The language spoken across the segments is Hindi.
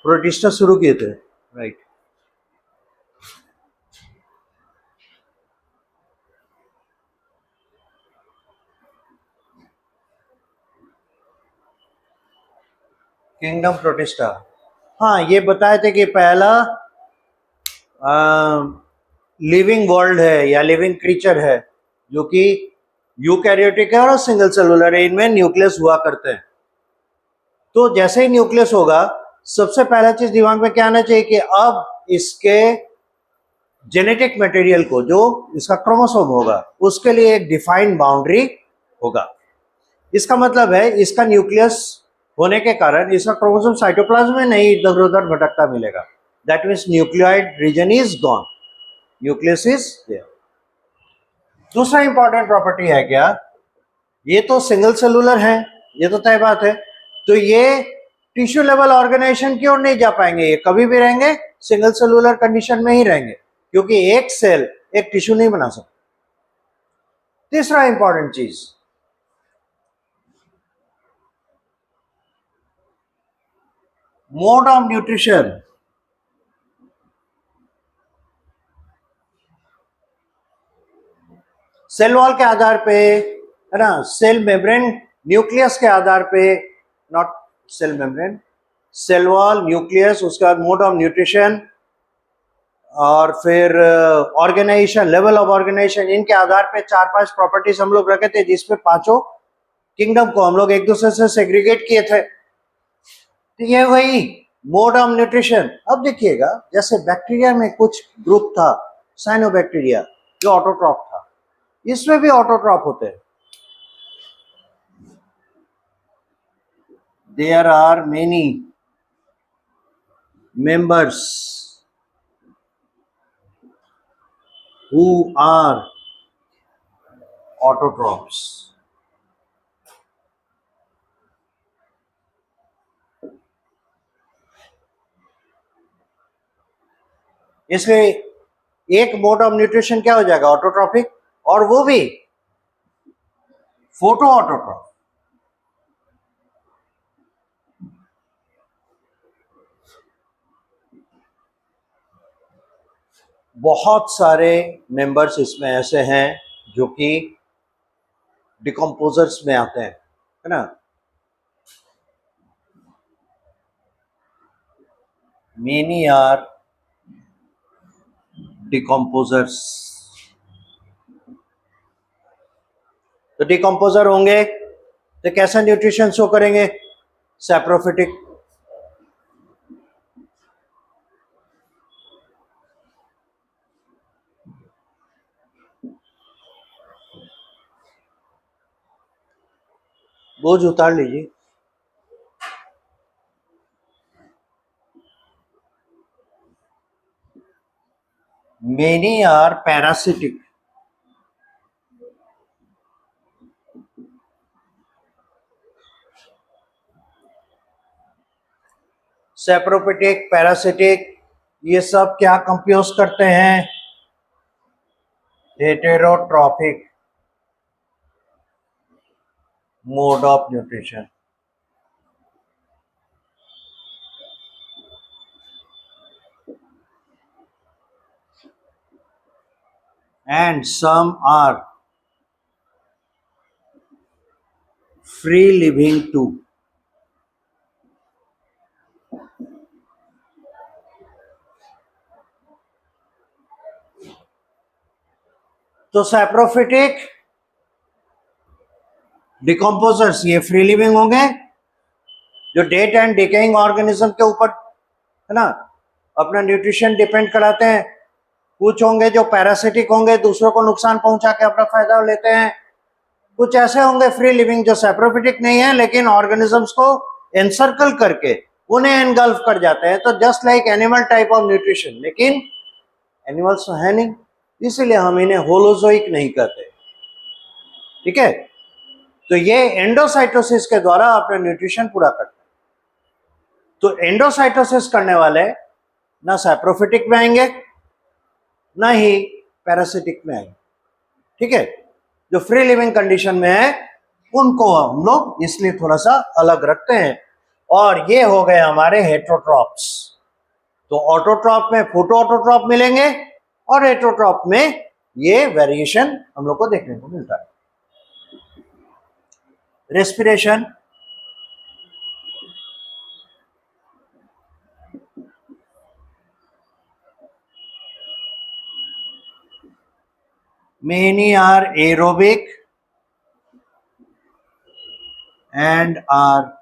प्रोटिस्टा शुरू किए थे, राइट। किंगडम प्रोटिस्टा, हाँ ये बताए थे कि पहला लिविंग वर्ल्ड है या लिविंग क्रीचर है जो कि यूकैरियोटिक है और सिंगल सेलुलर है, इनमें न्यूक्लियस हुआ करते हैं। तो जैसे ही न्यूक्लियस होगा, सबसे पहला चीज दिमाग में क्या आना चाहिए कि अब इसके जेनेटिक मटेरियल को, जो इसका क्रोमोसोम होगा, उसके लिए एक डिफाइंड बाउंड्री होगा। इसका मतलब है इसका न्यूक्लियस होने के कारण इसका क्रोमोसोम साइटोप्लाज्म में नहीं इधर उधर भटकता मिलेगा। That means nucleoid region is gone, nucleus is there. दूसरा इंपॉर्टेंट प्रॉपर्टी है क्या, ये तो सिंगल सेलुलर है, ये तो तय बात है, तो ये टिश्यू लेवल ऑर्गेनाइजेशन की ओर नहीं जा पाएंगे, ये कभी भी रहेंगे सिंगल सेलुलर कंडीशन में ही रहेंगे, क्योंकि एक सेल एक टिश्यू नहीं बना सकता। तीसरा इंपॉर्टेंट चीज, mode of nutrition. Cell wall के आधार पे, है ना, सेल मेम्ब्रेन न्यूक्लियस के आधार पे, not cell membrane, cell wall, nucleus, उसके बाद मोड ऑफ न्यूट्रिशन और फिर ऑर्गेनाइजेशन, लेवल ऑफ ऑर्गेनाइजेशन, इनके आधार पे 4-5 प्रॉपर्टीज हम लोग रखे थे, जिसपे पांचों किंगडम को हम लोग एक दूसरे से सेग्रीगेट किए थे। तो ये वही मोड ऑफ न्यूट्रिशन। अब देखिएगा, जैसे बैक्टीरिया में कुछ ग्रुप था साइनोबैक्टीरिया जो ऑटोट्रॉफ था, इसमें भी ऑटोट्रॉफ होते हैं। There are many members who are autotrophs. इसलिए एक मोड ऑफ न्यूट्रिशन क्या हो जाएगा, ऑटोट्रॉफिक, और वो भी फोटो ऑटोट्रॉफ। बहुत सारे मेंबर्स इसमें ऐसे हैं जो कि डिकम्पोजर्स में आते हैं, है ना। Many are decomposers. तो डिकम्पोजर होंगे तो कैसा न्यूट्रिशन शो करेंगे, सैप्रोफिटिक। बोझ उतार लीजिए। Many are parasitic. Saprophytic, parasitic, ये सब क्या कंप्यूज करते हैं, heterotrophic mode of nutrition. And some are free living too. तो सैप्रोफिटिक डिकम्पोजर्स ये फ्री लिविंग होंगे, जो डेट एंड डिकेइंग ऑर्गेनिज्म के ऊपर, है ना, अपना न्यूट्रिशन डिपेंड कराते हैं। कुछ होंगे जो पैरासिटिक होंगे, दूसरों को नुकसान पहुंचा के अपना फायदा लेते हैं। कुछ ऐसे होंगे फ्री लिविंग जो सैप्रोफिटिक नहीं है, लेकिन ऑर्गेनिजम्स को एनसर्कल करके उन्हें एनगल्फ कर जाते हैं। तो just like animal type of nutrition, लेकिन एनिमल्स तो है नहीं, इसीलिए हम इन्हें होलोजोइक नहीं कहते। ठीक है, तो ये एंडोसाइटोसिस के द्वारा अपना न्यूट्रिशन पूरा करते हैं। तो एंडोसाइटोसिस करने वाले ना सैप्रोफिटिक में आएंगे ना ही पैरासिटिक में आएंगे। ठीक है, जो फ्री लिविंग कंडीशन में है उनको हम लोग इसलिए थोड़ा सा अलग रखते हैं, और ये हो गए हमारे हेट्रोट्रॉप्स। तो ऑटोट्रॉप में फोटो ऑटोट्रॉप मिलेंगे और हेट्रोट्रॉप में ये वेरिएशन हम लोग को देखने को मिलता है। Respiration, many are aerobic and are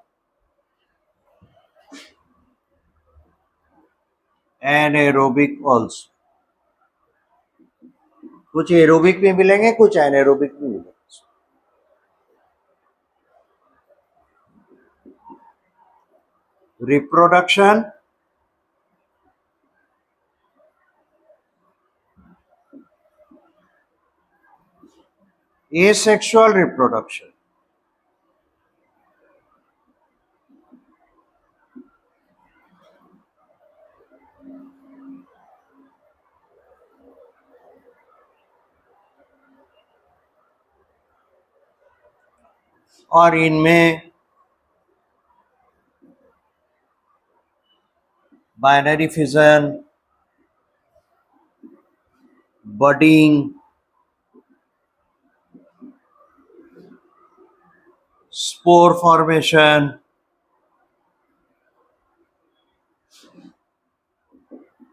anaerobic also। कुछ एरोबिक भी मिलेंगे, कुछ एनाएरोबिक भी मिलेंगे। रिप्रोडक्शन, asexual reproduction, और इनमें binary fission, budding, spore formation,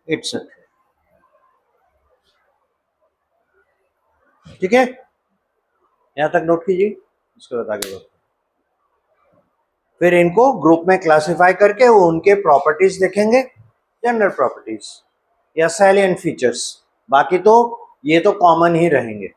etcetera. ठीक है, यहां तक नोट कीजिए, इसके बाद आगे बढ़ते हैं। फिर इनको ग्रुप में क्लासिफाई करके वो उनके प्रॉपर्टीज देखेंगे, जनरल प्रॉपर्टीज या सैलिएंट फीचर्स। बाकी तो ये तो कॉमन ही रहेंगे।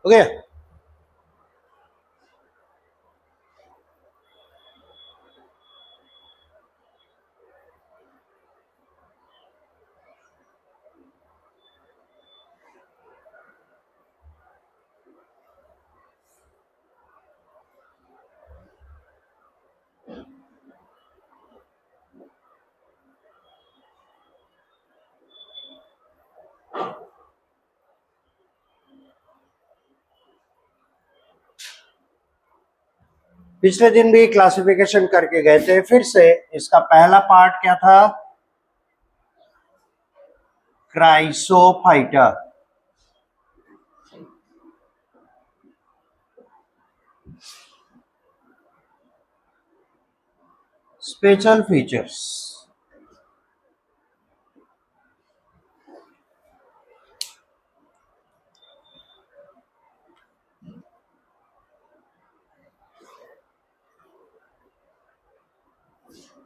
ओके, पिछले दिन भी क्लासिफिकेशन करके गए थे। फिर से इसका पहला पार्ट क्या था? क्राइसोफाइटा। स्पेशल फीचर्स,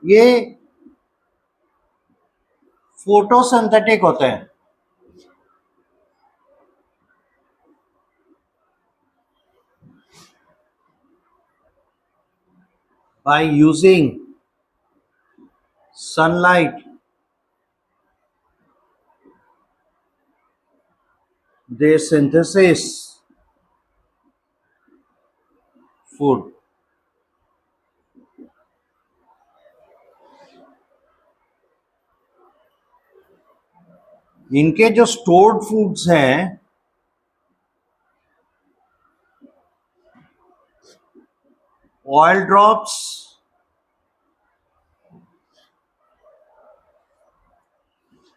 ये फोटोसिंथेटिक होते हैं। By using sunlight, they synthesize food. इनके जो स्टोर्ड फूड्स हैं, oil drops,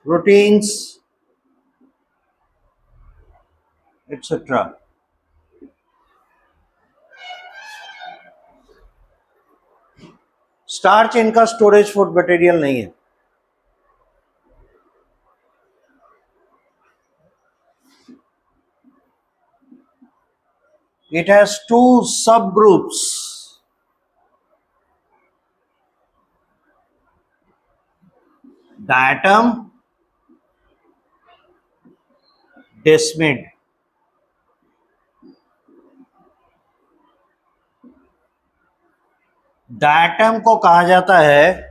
proteins, etcetera, starch इनका स्टोरेज फूड मटेरियल नहीं है। It has two subgroups. Diatom, desmid. Diatom को कहा जाता है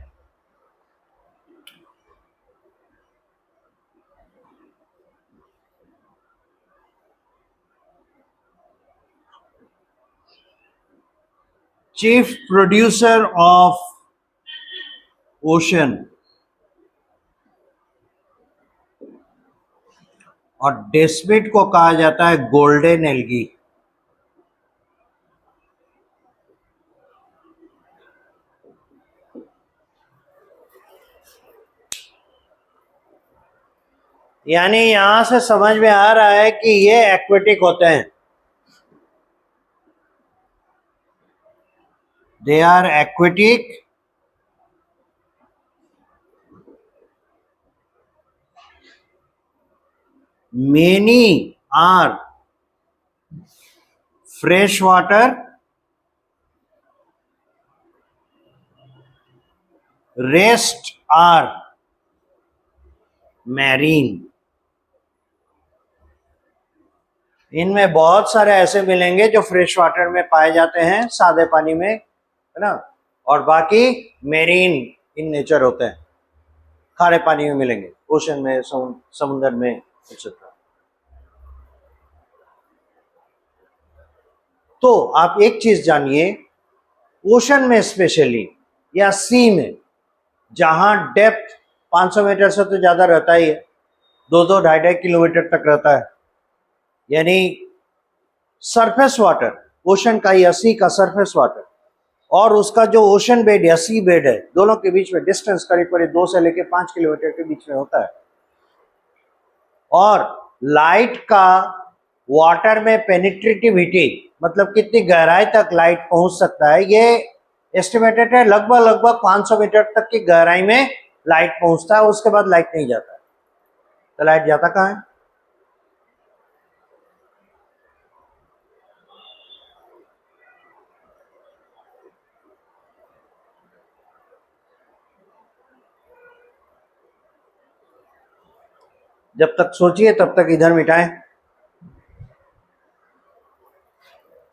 चीफ प्रोड्यूसर ऑफ ओशन, और डेस्मिड को कहा जाता है गोल्डन एल्गी। यानी यहां से समझ में आ रहा है कि ये एक्वेटिक होते हैं। They are aquatic, many are fresh water, rest are marine। इनमें बहुत सारे ऐसे मिलेंगे जो फ्रेश वाटर में पाए जाते हैं, सादे पानी में, है ना, और बाकी मेरीन इन नेचर होते हैं, खारे पानी में मिलेंगे, ओशन में, समुद्र में, एक्सेट्रा। तो आप एक चीज जानिए, ओशन में स्पेशली या सी में, जहां डेप्थ 500 मीटर से तो ज्यादा रहता ही है, 2-2, 2.5 किलोमीटर तक रहता है, यानी सरफेस वाटर, ओशन का या सी का सरफेस वाटर, और उसका जो ओशन बेड या सी बेड है, दोनों के बीच में डिस्टेंस करीब करीब 2 से लेकर 5 किलोमीटर के बीच में होता है। और लाइट का वाटर में पेनिट्रेटिविटी, मतलब कितनी गहराई तक लाइट पहुंच सकता है, ये एस्टिमेटेड है। लगभग 500 मीटर तक की गहराई में लाइट पहुंचता है, उसके बाद लाइट नहीं जाता है। तो लाइट जाता कहाँ है? जब तक सोचिए तब तक इधर मिटाएं।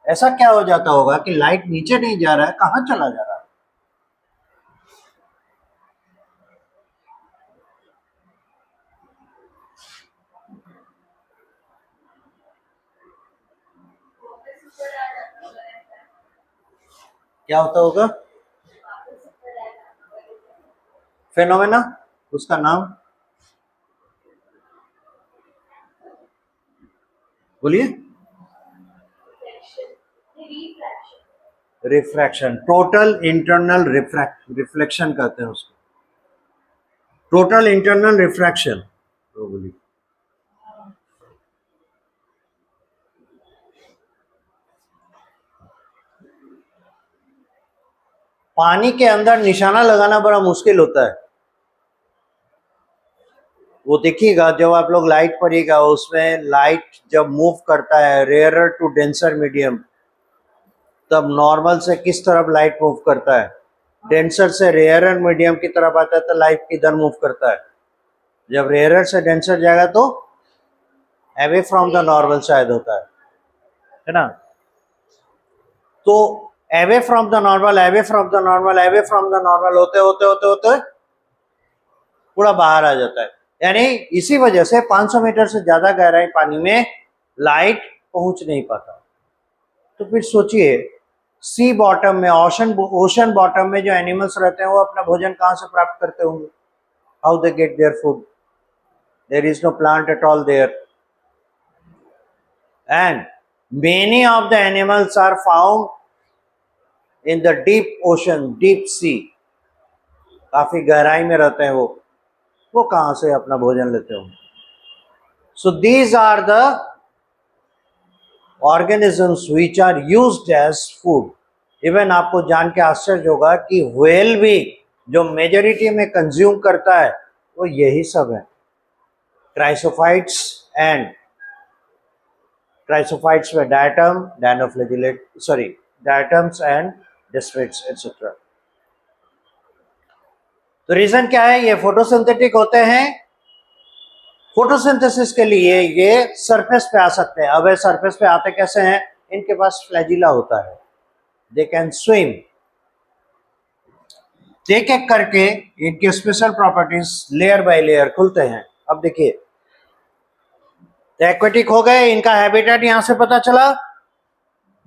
ऐसा क्या हो जाता होगा कि लाइट नीचे नहीं जा रहा है, कहां चला जा रहा है? क्या होता होगा? फेनोमेना, उसका नाम बोलिए। रिफ्रैक्शन, टोटल इंटरनल रिफ्लेक्शन कहते हैं उसको, टोटल इंटरनल रिफ्रैक्शन। तो बोलिए। पानी के अंदर निशाना लगाना बड़ा मुश्किल होता है। वो देखिएगा जब आप लोग लाइट पड़ेगा, उसमें लाइट जब मूव करता है रेयरर टू डेंसर मीडियम, तब नॉर्मल से किस तरफ लाइट मूव करता है? डेंसर से रेयरर मीडियम की तरफ आता है तो लाइट किधर मूव करता है? जब रेयर से डेंसर जाएगा तो अवे फ्रॉम द नॉर्मल शायद होता है ना। तो away from the normal, away from the normal, away from the normal होते होते होते होते पूरा बाहर आ जाता है। यानी इसी वजह से 500 मीटर से ज्यादा गहराई पानी में लाइट पहुंच नहीं पाता। तो फिर सोचिए, सी बॉटम में, ओशन बॉटम में जो एनिमल्स रहते हैं वो अपना भोजन कहाँ से प्राप्त करते होंगे? How they get their food? There is no plant at all there, and many of the animals are found in the deep ocean, deep sea, काफी गहराई में रहते हैं वो कहाँ से अपना भोजन लेते होंगे? So these are the organisms which are used as food. Even आपको जान के आश्चर्य होगा कि व्हेल भी जो मेजोरिटी में कंज्यूम करता है वो यही सब है, क्राइसोफाइट्स एंड क्राइसोफाइट्स में diatom, dinoflagellate, sorry, diatoms and districts etcetera. तो रीजन क्या है? ये फोटोसिंथेटिक होते हैं। फोटोसिंथेसिस के लिए ये सरफेस पे आ सकते हैं। अब ये सरफेस पे आते कैसे हैं? इनके पास फ्लैजिला होता है, दे कैन स्विम। एक एक करके इनके special properties layer by layer खुलते हैं। अब देखिए, एक्वेटिक हो गए, इनका हैबिटेट यहां से पता चला।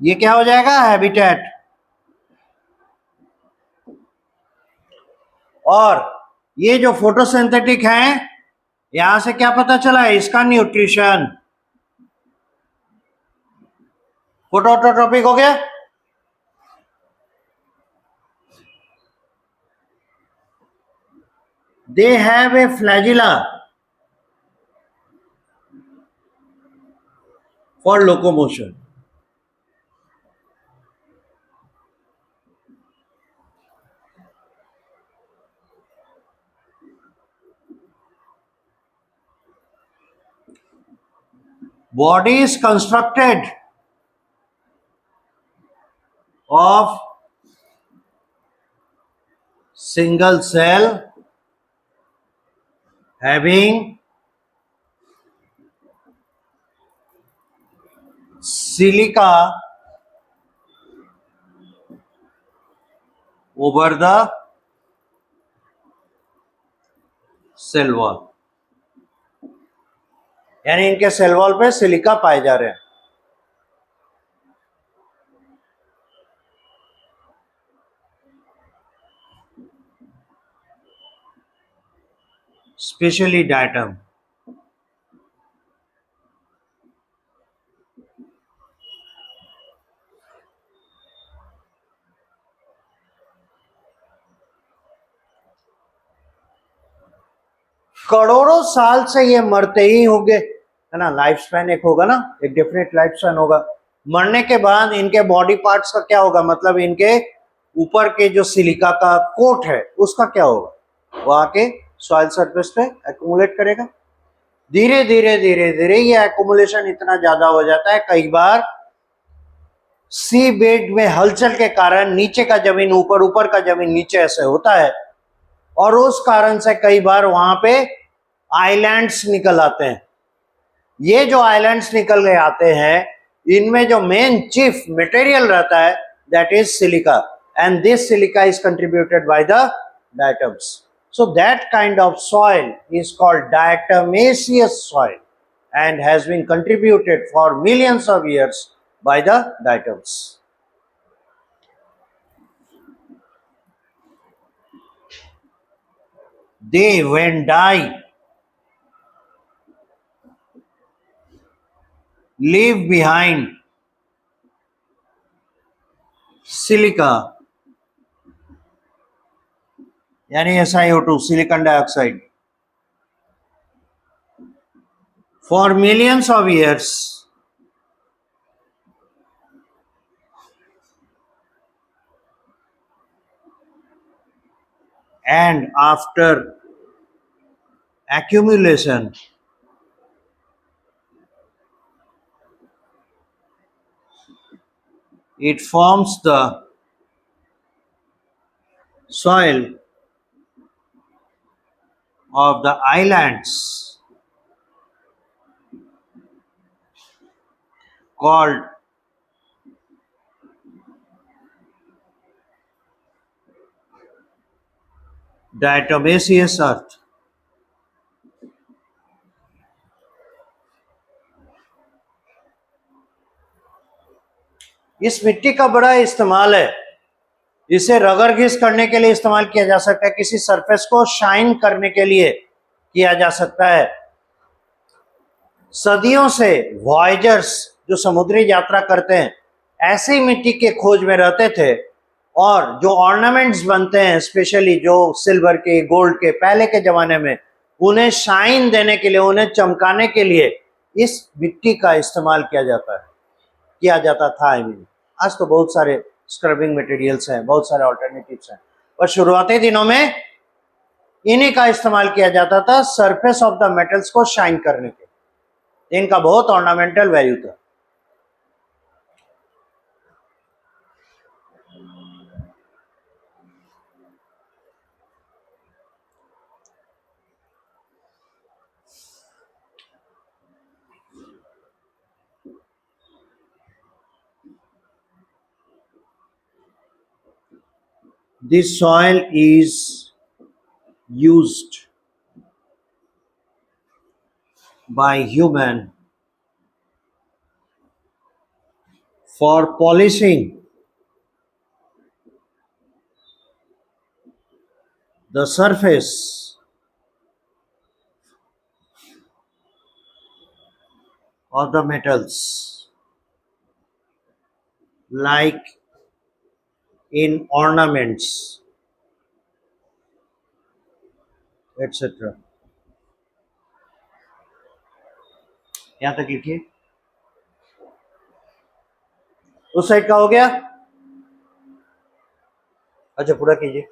ये क्या हो जाएगा? हैबिटेट। और ये जो फोटोसिंथेटिक है, यहां से क्या पता चला? इसका न्यूट्रिशन। फोटोट्रोपिक हो गया। They have a flagella for locomotion. Body is constructed of single cell having silica over the cell wall। यानी इनके सेल वॉल पे सिलिका पाए जा रहे हैं। Specially diatom. करोड़ों साल से ये मरते ही होंगे, है ना। लाइफ स्पैन एक होगा ना, एक डेफिनेट लाइफ स्पैन होगा। मरने के बाद इनके बॉडी पार्ट्स का क्या होगा? मतलब इनके ऊपर के जो सिलिका का कोट है उसका क्या होगा? वो आके सॉइल सरफेस पे एक्यूमुलेट करेगा। धीरे धीरे धीरे धीरे ये एक्यूमुलेशन इतना ज्यादा हो जाता है, कई बार सी बेड में हलचल के कारण नीचे का जमीन ऊपर, ऊपर का जमीन नीचे ऐसे होता है, और उस कारण से कई बार वहां पे आइलैंड्स निकल आते हैं। ये जो आइलैंड्स निकल के आते हैं, इनमें जो मेन चीफ मटेरियल रहता है that is silica, and this silica is contributed by the diatoms. So that kind of soil is called diatomaceous soil and has been contributed for millions of years by the diatoms. They, when die, leave behind silica, यानी SiO2, silicon dioxide, for millions of years, and after accumulation it forms the soil of the islands called diatomaceous earth. इस मिट्टी का बड़ा इस्तेमाल है, इसे रगर घिस करने के लिए इस्तेमाल किया जा सकता है, किसी सरफेस को शाइन करने के लिए किया जा सकता है। सदियों से वॉयजर्स जो समुद्री यात्रा करते हैं ऐसी मिट्टी के खोज में रहते थे, और जो ऑर्नामेंट्स बनते हैं स्पेशली जो सिल्वर के गोल्ड के पहले के जमाने में, उन्हें शाइन देने के लिए, उन्हें चमकाने के लिए इस मिट्टी का इस्तेमाल किया जाता था। आज तो बहुत सारे स्क्रबिंग मटेरियल्स हैं, बहुत सारे ऑल्टरनेटिव्स हैं, पर शुरुआती दिनों में इन्हीं का इस्तेमाल किया जाता था सरफेस ऑफ द मेटल्स को शाइन करने के। इनका बहुत ऑर्नामेंटल वैल्यू था। This soil is used by human for polishing the surface of the metals, like in ornaments, etc. यहाँ तक लिखिए। उस साइड का हो गया? अच्छा, पूरा कीजिए।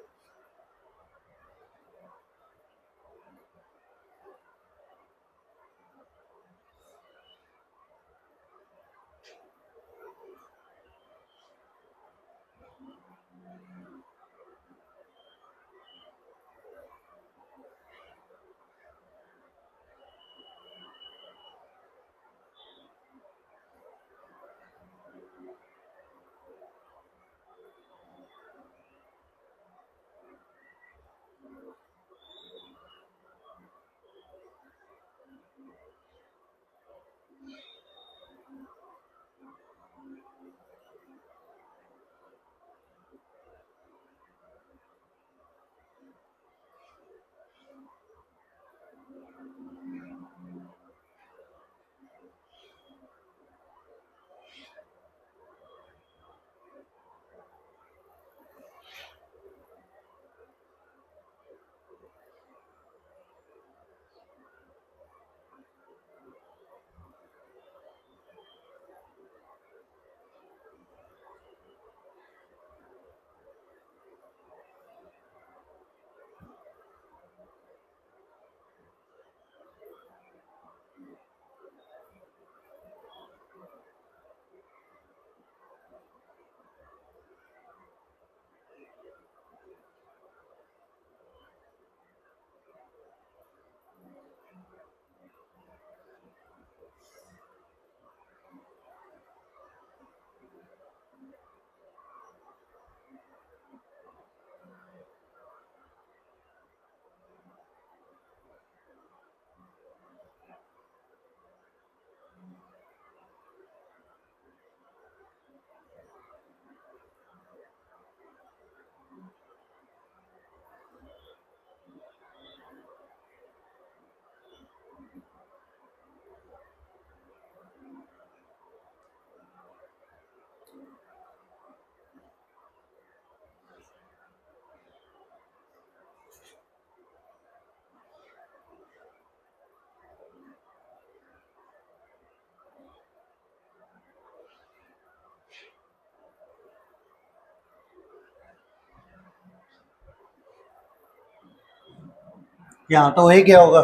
यहाँ तो वही क्या होगा?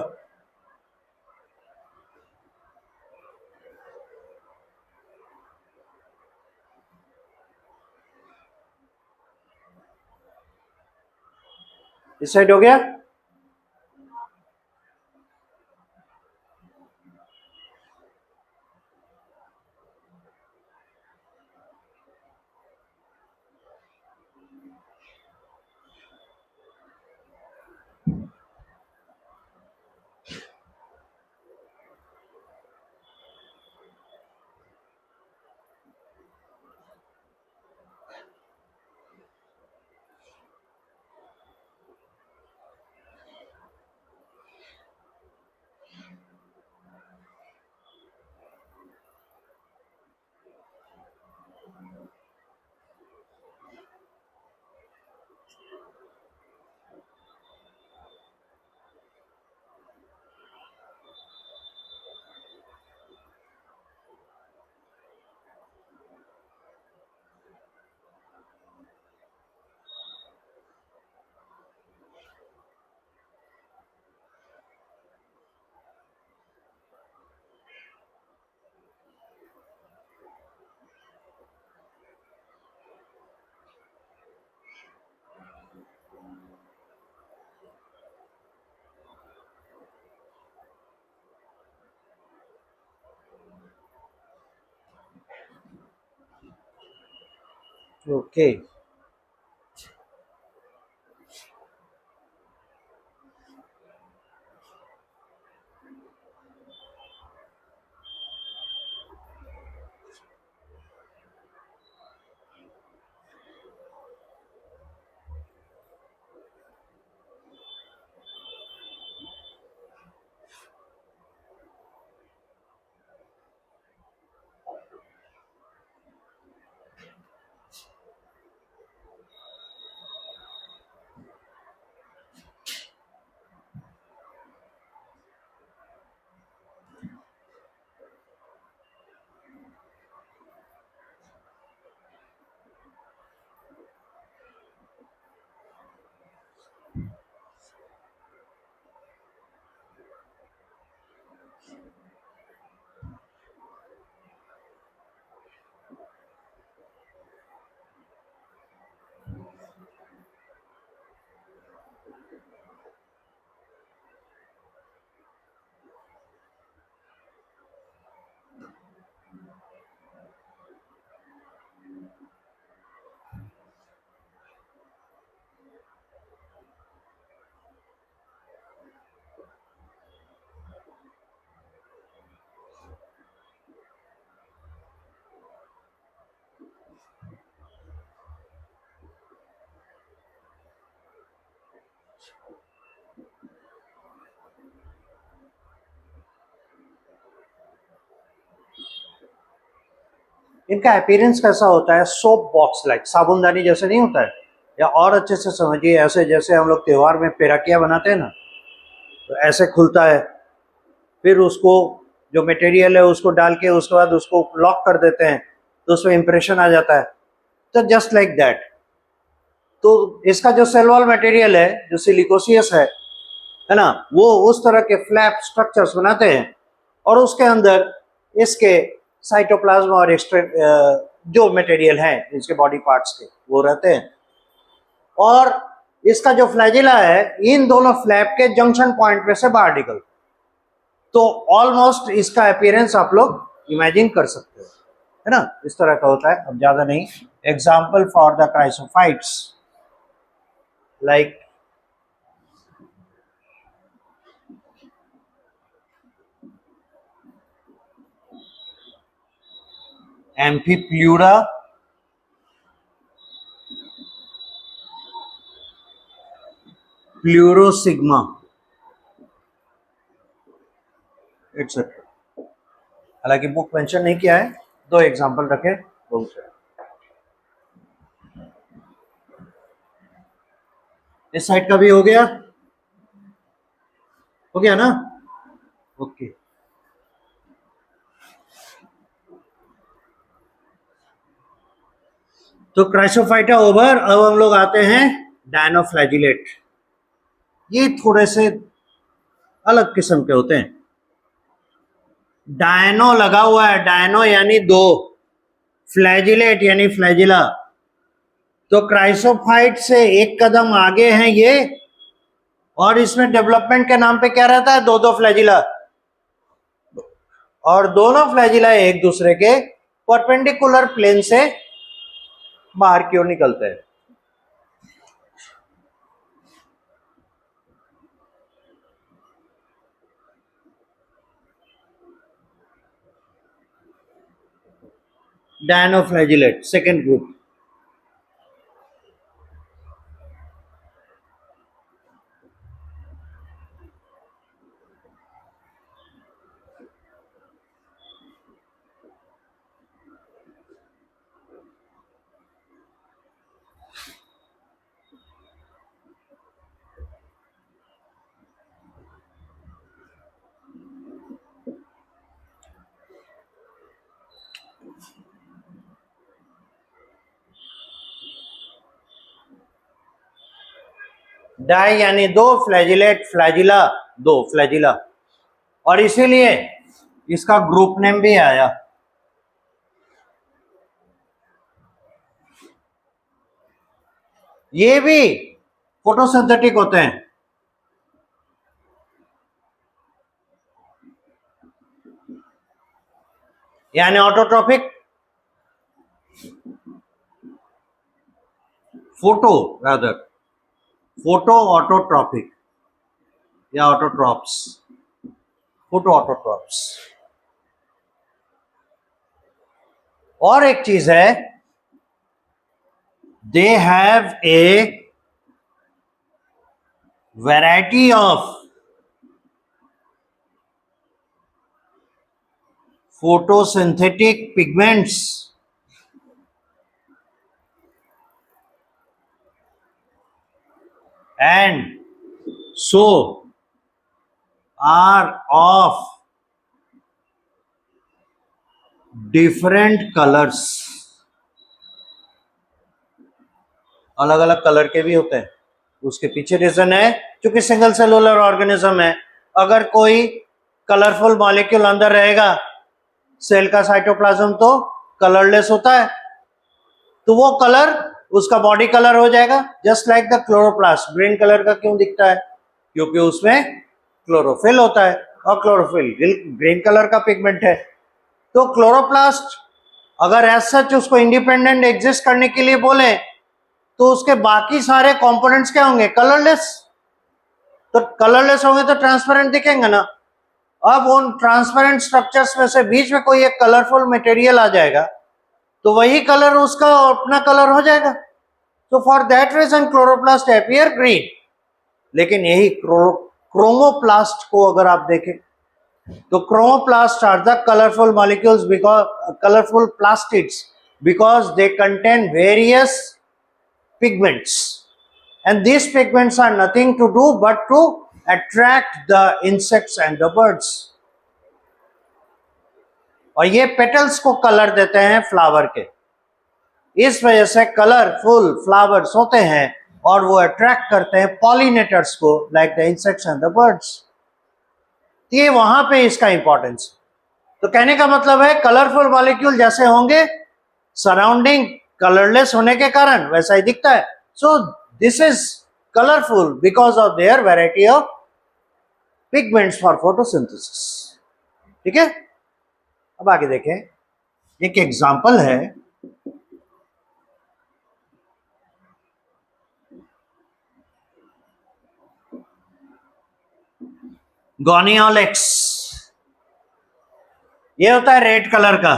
इस साइड हो गया? ओके। इनका अपीयरेंस कैसा होता है? सोप बॉक्स लाइक, साबुनदानी जैसे नहीं होता है, या और अच्छे से समझिए ऐसे जैसे हम लोग त्योहार में पेराकिया बनाते हैं ना, तो ऐसे खुलता है, फिर उसको जो मटेरियल है उसको डाल के उसके बाद उसको लॉक कर देते हैं, तो उसमें इंप्रेशन आ जाता है। तो जस्ट लाइक दैट, तो इसका जो सेल वॉल मटेरियल है जो सिलिकोसियस है ना, वो उस तरह के फ्लैप स्ट्रक्चर्स बनाते हैं और उसके अंदर इसके साइटोप्लाज्म और एक्स्ट्रा जो मटेरियल है इसके बॉडी पार्ट्स के वो रहते हैं। और इसका जो फ्लैजिला है इन दोनों फ्लैप के जंक्शन पॉइंट में से बाहर निकल, तो ऑलमोस्ट इसका अपीयरेंस आप लोग इमेजिन कर सकते हो, है ना, इस तरह का होता है। अब ज्यादा नहीं, example for the chrysophytes like Amphipleura, Pleurosigma etcetera. हालांकि बुक मेंशन नहीं किया है, दो एग्जाम्पल रखे, बहुत से। इस साइड का भी हो गया ना? ओके। तो क्राइसोफाइटा ओवर, अब हम लोग आते हैं डायनोफ्लैजिलेट। ये थोड़े से अलग किस्म के होते हैं। डायनो लगा हुआ है, डायनो यानी दो, फ्लैजिलेट यानी फ्लैजिला। तो क्राइसोफाइट से एक कदम आगे हैं ये, और इसमें डेवलपमेंट के नाम पे क्या रहता है? दो दो फ्लैजिला, और दोनों फ्लैजिला एक दूसरे के परपेंडिकुलर प्लेन से बाहर की ओर निकलते हैं। Dinoflagellate second group. डाई यानी दो, फ्लैजिलेट फ्लैजिला दो फ्लैजिला, और इसीलिए इसका ग्रुप नेम भी आया। ये भी फोटोसिंथेटिक होते हैं, यानी autotrophic photo rather, photo autotrophic या ऑटोट्रॉप्स, फोटो ऑटोट्रॉप्स। और एक चीज है, they have a variety of photosynthetic pigments and so are of different colors, अलग अलग कलर के भी होते हैं। उसके पीछे रीजन है, क्योंकि सिंगल सेलुलर ऑर्गेनिज्म है, अगर कोई कलरफुल मॉलिक्यूल अंदर रहेगा सेल का साइटोप्लाज्म तो कलरलेस होता है, तो वो कलर उसका बॉडी कलर हो जाएगा। Just like the chloroplast green colour का क्यों दिखता है, क्योंकि उसमें क्लोरोफिल होता है, और क्लोरोफिल ग्रीन कलर का पिगमेंट है। तो क्लोरोप्लास्ट अगर एज सच उसको इंडिपेंडेंट एग्जिस्ट करने के लिए बोले तो उसके बाकी सारे कंपोनेंट्स क्या होंगे, कलरलेस। तो कलरलेस होंगे तो ट्रांसपेरेंट दिखेंगे ना। अब उन ट्रांसपेरेंट स्ट्रक्चर्स में से बीच में कोई एक कलरफुल मटेरियल आ जाएगा तो वही कलर उसका अपना कलर हो जाएगा। तो for that reason chloroplast appear green. लेकिन यही क्रोमोप्लास्ट को अगर आप देखें तो chromoplast are the colourful molecules because colourful plastids because they contain various pigments, and these pigments are nothing to do but to attract the insects and the birds. और ये पेटल्स को कलर देते हैं फ्लावर के, इस वजह से कलरफुल फ्लावर्स होते हैं और वो अट्रैक्ट करते हैं पॉलिनेटर्स को, like the insects and the birds. ये वहां पे इसका इंपॉर्टेंस। तो कहने का मतलब है कलरफुल मॉलिक्यूल जैसे होंगे सराउंडिंग कलरलेस होने के कारण वैसा ही दिखता है। So this is colourful because of their variety of pigments for photosynthesis. ठीक है, अब आगे देखें, एक एग्जांपल है, गोनियोलेक्स। ये होता है रेड कलर का,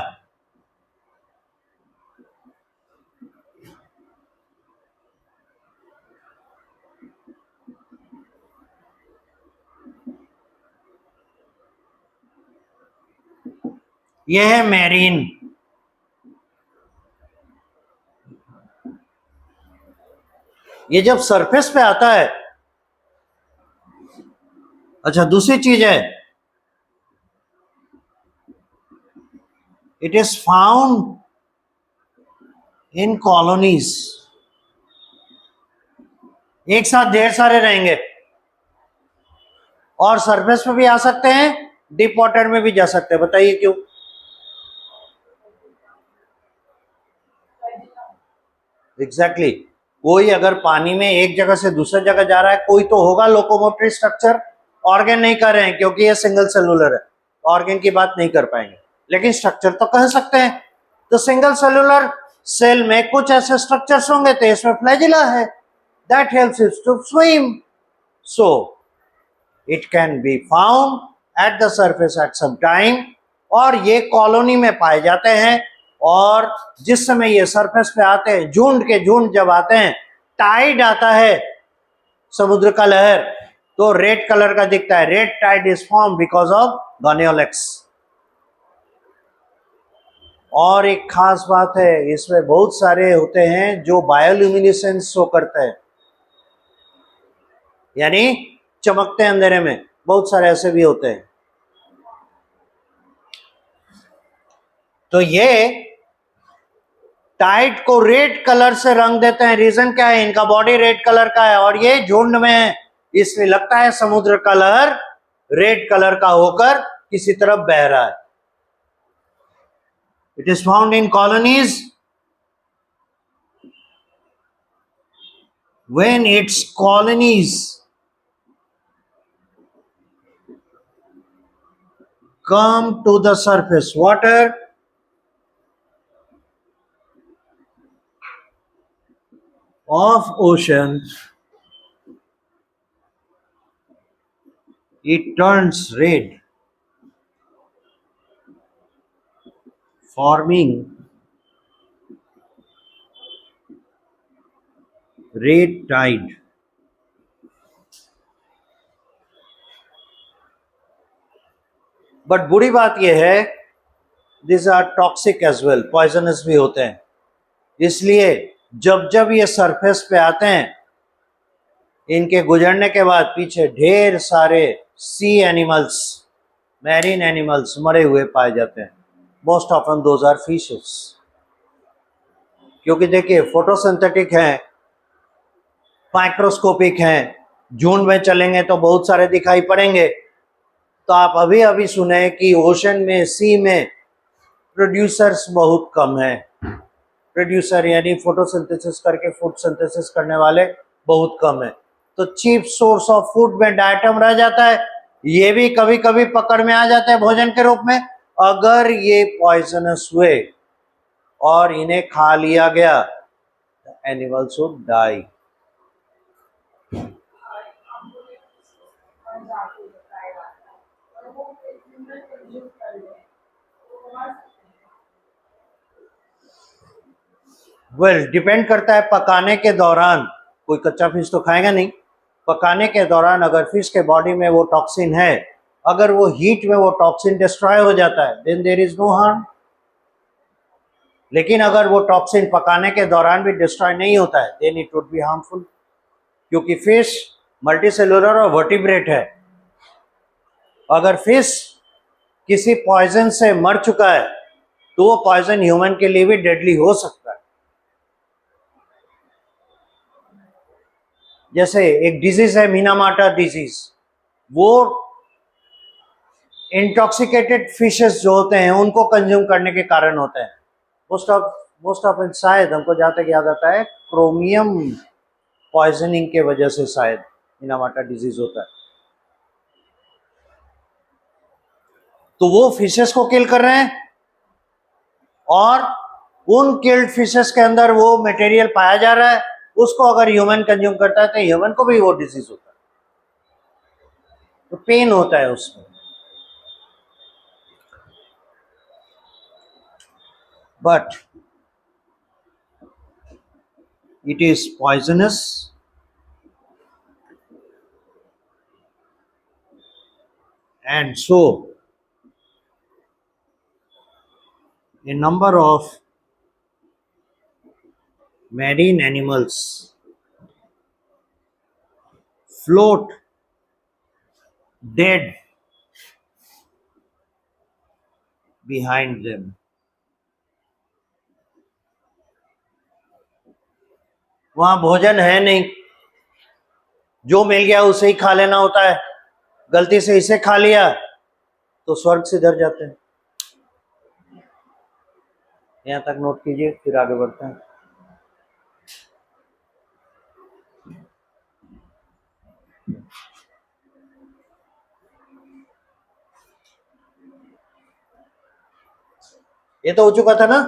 ये है मैरीन। ये जब सरफेस पे आता है, अच्छा दूसरी चीज है, it is found in colonies. एक साथ ढेर सारे रहेंगे और सरफेस पे भी आ सकते हैं, डीप वाटर में भी जा सकते हैं। बताइए क्यों? एग्जैक्टली कोई अगर पानी में एक जगह से दूसरी जगह जा रहा है, कोई तो होगा लोकोमोटरी स्ट्रक्चर। ऑर्गन नहीं कर रहे हैं क्योंकि ये सिंगल सेलुलर है, ऑर्गन की बात नहीं कर पाएंगे, लेकिन स्ट्रक्चर तो कह सकते हैं। तो सिंगल सेलुलर सेल में कुछ ऐसे स्ट्रक्चर्स होंगे, तो इसमें फ्लैजिला है, that helps it to swim, so it can be found at the surface at some time. और ये कॉलोनी में पाए जाते हैं, और जिस समय ये सरफेस पे आते हैं, झुंड के झुंड जब आते हैं, टाइड आता है समुद्र का लहर, तो रेड कलर का दिखता है। Red tide is form because of Gonyaulax. और एक खास बात है, इसमें बहुत सारे होते हैं जो बायोल्यूमिनेसेंस शो करते हैं, यानी चमकते अंधेरे में, बहुत सारे ऐसे भी होते हैं। तो ये टाइड को रेड कलर से रंग देते हैं। रीजन क्या है? इनका बॉडी रेड कलर का है और ये झुंड में है, इसलिए लगता है समुद्र का लहर रेड कलर का होकर किसी तरफ बह रहा है। It is found in colonies when it's colonies come to the surface water, of ocean, it turns red, forming red tide. But बुरी बात यह है, this are toxic as well, poisonous भी होते हैं। इसलिए जब जब ये सरफेस पे आते हैं, इनके गुजरने के बाद पीछे ढेर सारे सी एनिमल्स, मैरीन एनिमल्स मरे हुए पाए जाते हैं। Most often those are fishes, क्योंकि देखिए फोटोसिंथेटिक हैं, माइक्रोस्कोपिक हैं, झुंड में चलेंगे तो बहुत सारे दिखाई पड़ेंगे। तो आप अभी अभी सुने कि ओशन में, सी में प्रोड्यूसर्स बहुत कम है। प्रोड्यूसर यानी फोटोसिंथेसिस करके फूड सिंथेसिस करने वाले बहुत कम है। तो चीप सोर्स ऑफ फूड में डायटम रह जाता है। ये भी कभी कभी पकड़ में आ जाता है भोजन के रूप में। अगर ये पॉइजनस हुए और इन्हें खा लिया गया, animals would die. Well depend करता है पकाने के दौरान। कोई कच्चा फिश तो खाएगा नहीं। पकाने के दौरान अगर फिश के बॉडी में वो टॉक्सिन है, अगर वो हीट में वो टॉक्सिन डिस्ट्रॉय हो जाता है, then there is no harm. लेकिन अगर वो टॉक्सिन पकाने के दौरान भी डिस्ट्रॉय नहीं होता है, then it would be harmful. क्योंकि फिश मल्टीसेलुलर और वर्टिब्रेट है। अगर फिश किसी पॉइजन से मर चुका है तो वो पॉइजन ह्यूमन के लिए भी डेडली हो सकता है। जैसे एक डिजीज है मिनामाटा डिजीज, वो इंटॉक्सिकेटेड फिशेस जो होते हैं उनको कंज्यूम करने के कारण होते हैं। मोस्ट ऑफ शायद हमको जहाँ तक याद आता है क्रोमियम पॉइजनिंग के वजह से शायद मिनामाटा डिजीज होता है। तो वो फिशेस को किल कर रहे हैं और उन किल्ड फिशेस के अंदर वो मटेरियल पाया जा रहा है। उसको अगर ह्यूमन कंज्यूम करता है तो ह्यूमन को भी वो डिजीज होता है, तो पेन होता है उसमें। But it is poisonous and so a number of marine animals float dead behind them. वहां भोजन है नहीं, जो मिल गया उसे ही खा लेना होता है। गलती से इसे खा लिया तो स्वर्ग सिधर जाते हैं। यहां तक नोट कीजिए, फिर आगे बढ़ते हैं। ये तो हो चुका था ना।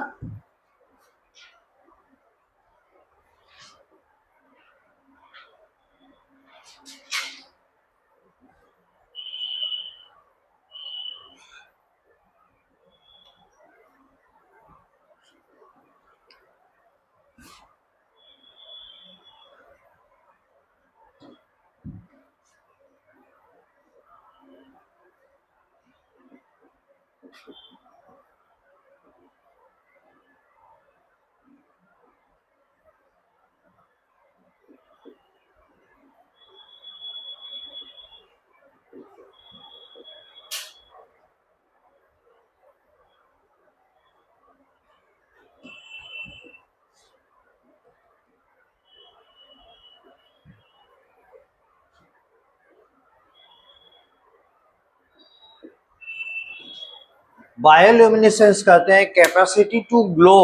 बायोल्यूमिनेसेंस कहते हैं capacity to glow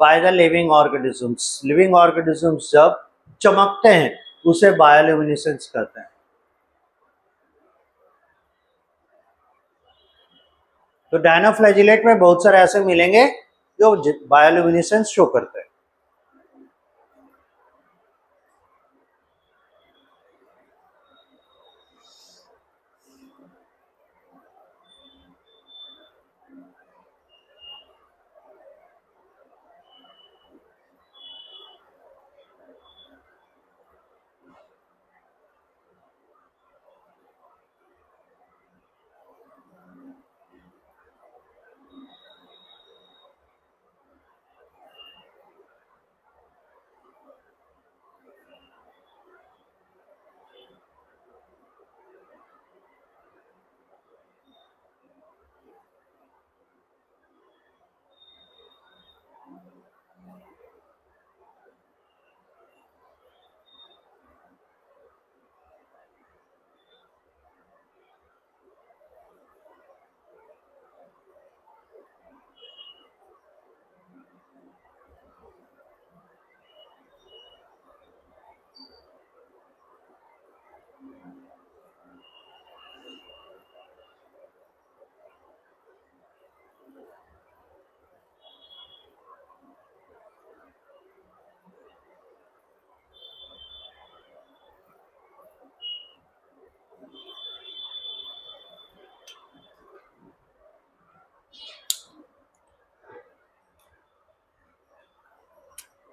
by the living organisms. Living organisms जब चमकते हैं उसे बायोल्यूमिनेसेंस कहते हैं। तो डायनोफ्लैजिलेट में बहुत सारे ऐसे मिलेंगे जो बायोल्यूमिनेसेंस शो करते हैं।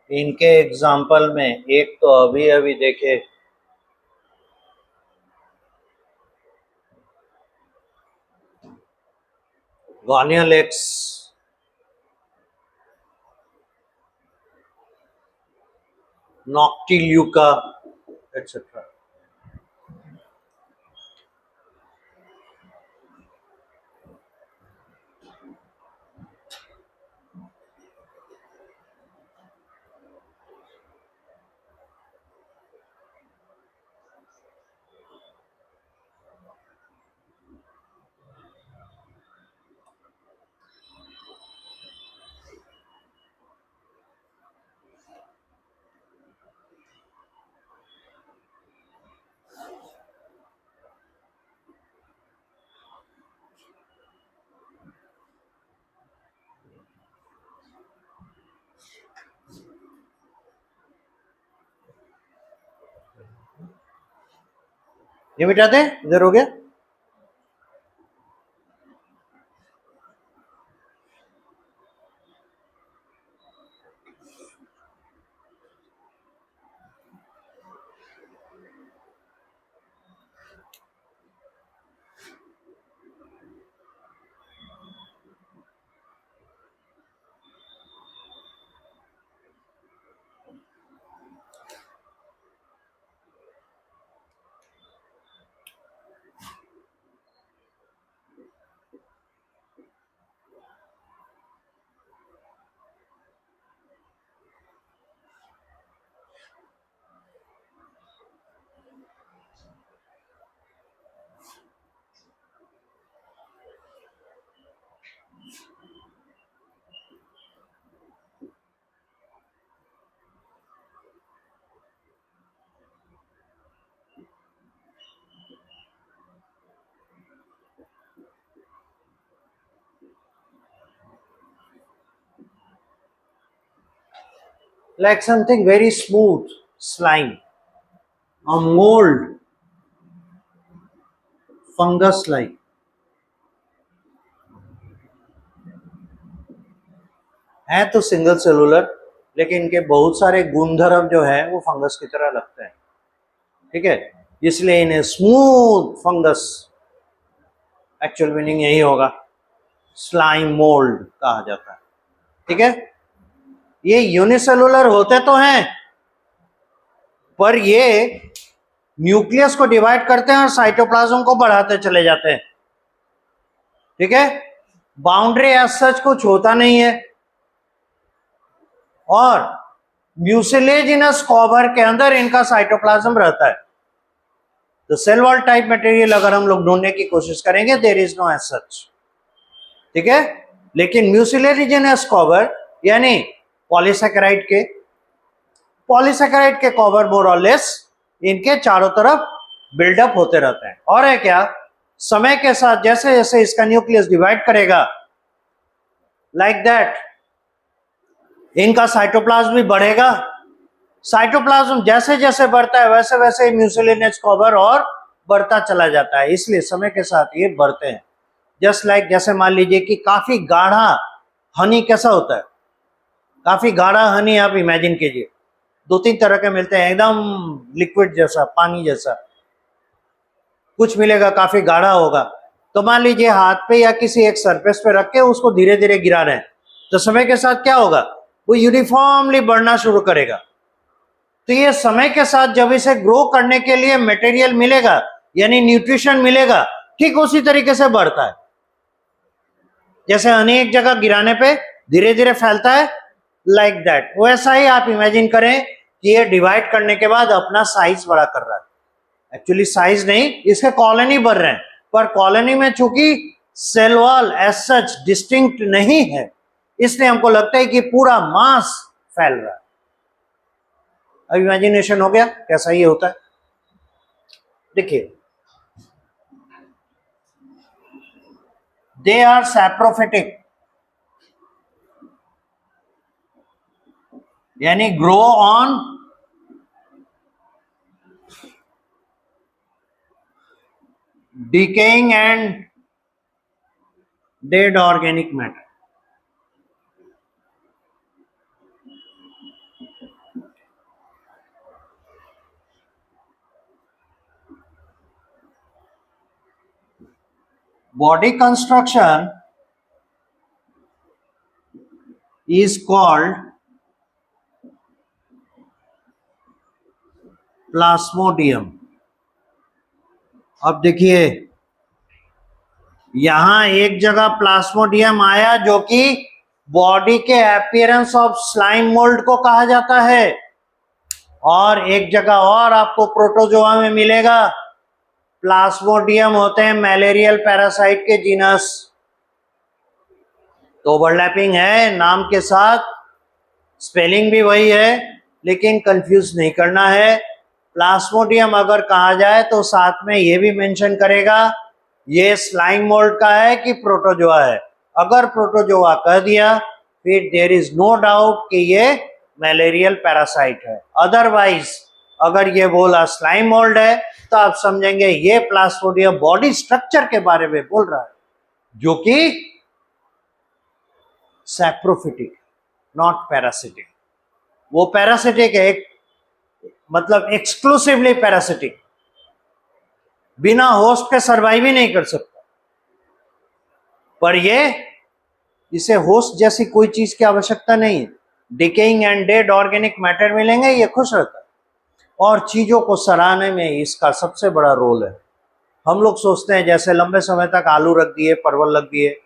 इनके एग्जाम्पल में एक तो अभी अभी देखे, गॉनियलेक्स, नॉक्टिल्यूका एटसेट्रा। ये मिटा दे, इधर हो गया। Like something very smooth, slime, a mold, fungus like। है तो सिंगल सेलुलर, लेकिन इनके बहुत सारे गुणधर्म जो है वो फंगस की तरह लगते हैं, ठीक है, इसलिए इन्हें स्मूथ फंगस, एक्चुअल मीनिंग यही होगा, स्लाइम मोल्ड कहा जाता है, ठीक है। ये यूनिसेलुलर होते तो हैं, पर ये न्यूक्लियस को डिवाइड करते हैं और साइटोप्लाज्म को बढ़ाते चले जाते हैं, ठीक है। बाउंड्री एज सच कुछ होता नहीं है, और म्यूसिलेजिनस कवर के अंदर इनका साइटोप्लाज्म रहता है। तो सेल वॉल टाइप मटेरियल अगर हम लोग ढूंढने की कोशिश करेंगे, there is no as such, ठीक है। लेकिन म्यूसिलेजिनस कवर यानी पॉलीसेकेराइड के कवर मोर और लेस इनके चारों तरफ बिल्डअप होते रहते हैं। और है क्या, समय के साथ जैसे जैसे इसका न्यूक्लियस डिवाइड करेगा, लाइक दैट इनका साइटोप्लाज्म भी बढ़ेगा। साइटोप्लाज्म जैसे जैसे बढ़ता है वैसे वैसे म्यूसिलेजिनस कवर और बढ़ता चला जाता है, इसलिए समय के साथ ये बढ़ते हैं। जस्ट लाइक जैसे मान लीजिए कि काफी गाढ़ा हनी कैसा होता है, काफी गाढ़ा हनी आप इमेजिन कीजिए, दो तीन तरह के मिलते हैं, एकदम लिक्विड जैसा, पानी जैसा, कुछ मिलेगा काफी गाढ़ा होगा। तो मान लीजिए हाथ पे या किसी एक सरफेस पे रख के उसको धीरे धीरे गिरा रहे हैं, तो समय के साथ क्या होगा, वो यूनिफॉर्मली बढ़ना शुरू करेगा। तो ये समय के साथ जब इसे ग्रो करने के लिए मटेरियल मिलेगा यानी न्यूट्रिशन मिलेगा, ठीक उसी तरीके से बढ़ता है। जैसे अनेक जगह गिराने पे धीरे धीरे फैलता है, लाइक दैट, वैसा ही आप इमेजिन करें कि ये डिवाइड करने के बाद अपना साइज बड़ा कर रहा है। एक्चुअली साइज नहीं, इसके कॉलोनी बढ़ रहे हैं, पर कॉलोनी में चूंकि cell wall as such distinct नहीं है, इसलिए हमको लगता है कि पूरा मास फैल रहा है। अब इमेजिनेशन हो गया कैसा ये होता है। देखिए, दे आर सैप्रोफिटिक यानी grow on decaying and dead organic matter। body construction is called Plasmodium. अब देखिए यहां एक जगह प्लाज्मोडियम आया जो कि बॉडी के अपीयरेंस ऑफ स्लाइम मोल्ड को कहा जाता है, और एक जगह और आपको प्रोटोजोआ में मिलेगा। प्लाज्मोडियम होते हैं मैलेरियल पैरासाइट के जीनस। तो ओवरलैपिंग है नाम के साथ, स्पेलिंग भी वही है, लेकिन कंफ्यूज नहीं करना है। प्लाज्मोडियम अगर कहा जाए तो साथ में ये भी मेंशन करेगा ये स्लाइम मोल्ड का है कि प्रोटोजोआ है। अगर प्रोटोजोआ कह दिया फिर देयर इज नो डाउट कि ये मैलेरियल पैरासाइट है। अदरवाइज अगर ये बोला स्लाइम मोल्ड है तो आप समझेंगे ये प्लाज्मोडियम बॉडी स्ट्रक्चर के बारे में बोल रहा है, जो कि सैप्रोफिटिक नॉट पैरासिटिक। वो पैरासिटिक है, मतलब एक्सक्लूसिवली पैरासिटिक, बिना होस्ट के सर्वाइव ही नहीं कर सकता। पर ये इसे होस्ट जैसी कोई चीज की आवश्यकता नहीं है। Decaying and dead organic matter मिलेंगे ये खुश रहता है, और चीजों को सराहने में इसका सबसे बड़ा रोल है। हम लोग सोचते हैं जैसे लंबे समय तक आलू रख दिए, परवल रख दिए,